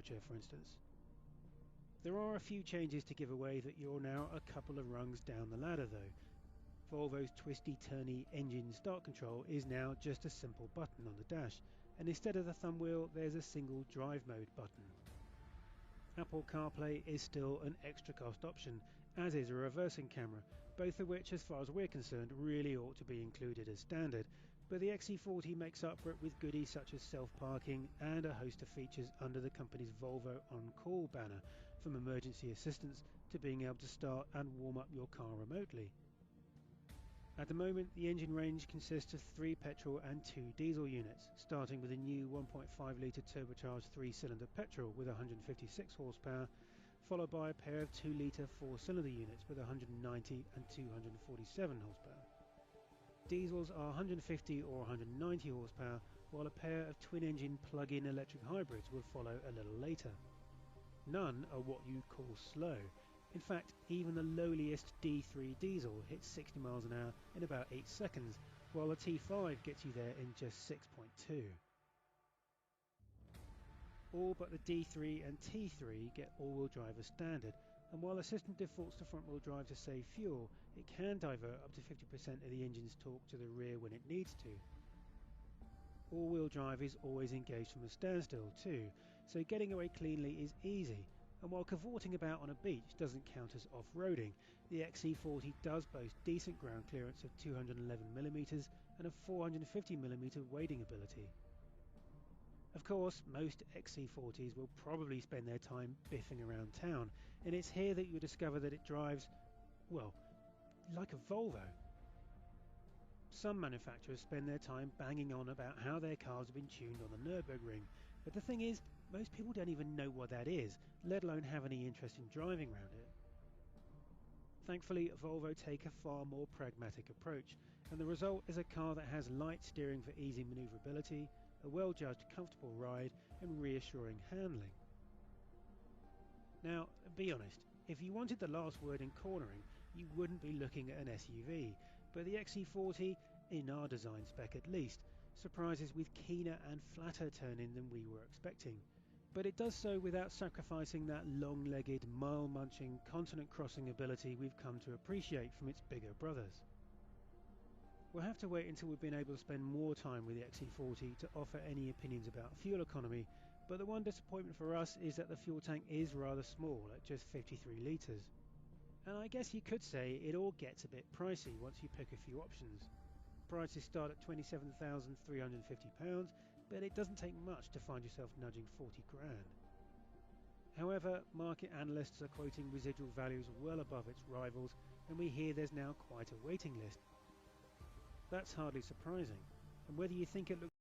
Porsche for instance. There are a few changes to give away that you're now a couple of rungs down the ladder though. Volvo's twisty-turny engine start control is now just a simple button on the dash, and instead of the thumb wheel there's a single drive mode button. Apple CarPlay is still an extra cost option, as is a reversing camera, both of which as far as we're concerned really ought to be included as standard, but the XC40 makes up for it with goodies such as self-parking and a host of features under the company's Volvo On Call banner, from emergency assistance to being able to start and warm up your car remotely. At the moment, the engine range consists of 3 petrol and 2 diesel units, starting with a new 1.5 litre turbocharged 3-cylinder petrol with 156 horsepower, followed by a pair of 2 litre 4-cylinder units with 190 and 247 horsepower. Diesels are 150 or 190 horsepower, while a pair of twin-engine plug-in electric hybrids will follow a little later. None are what you'd call slow. In fact, even the lowliest D3 diesel hits 60 miles an hour in about 8 seconds, while the T5 gets you there in just 6.2. All but the D3 and T3 get all-wheel drive as standard, and while the system defaults to front-wheel drive to save fuel, it can divert up to 50% of the engine's torque to the rear when it needs to. All-wheel drive is always engaged from a standstill too, so getting away cleanly is easy. And while cavorting about on a beach doesn't count as off-roading, the XC40 does boast decent ground clearance of 211mm and a 450mm wading ability. Of course, most XC40s will probably spend their time biffing around town, and it's here that you'll discover that it drives, well, like a Volvo. Some manufacturers spend their time banging on about how their cars have been tuned on the Nürburgring, but the thing is, most people don't even know what that is, let alone have any interest in driving around it. Thankfully, Volvo take a far more pragmatic approach, and the result is a car that has light steering for easy manoeuvrability, a well-judged comfortable ride, and reassuring handling. Now, be honest, if you wanted the last word in cornering, you wouldn't be looking at an SUV, but the XC40, in our design spec at least, surprises with keener and flatter turning than we were expecting. But it does so without sacrificing that long-legged, mile-munching, continent-crossing ability we've come to appreciate from its bigger brothers. We'll have to wait until we've been able to spend more time with the XC40 to offer any opinions about fuel economy, but the one disappointment for us is that the fuel tank is rather small at just 53 litres. And I guess you could say it all gets a bit pricey once you pick a few options. Prices start at £27,350, but it doesn't take much to find yourself nudging 40 grand. However, market analysts are quoting residual values well above its rivals, and we hear there's now quite a waiting list. That's hardly surprising, and whether you think it looks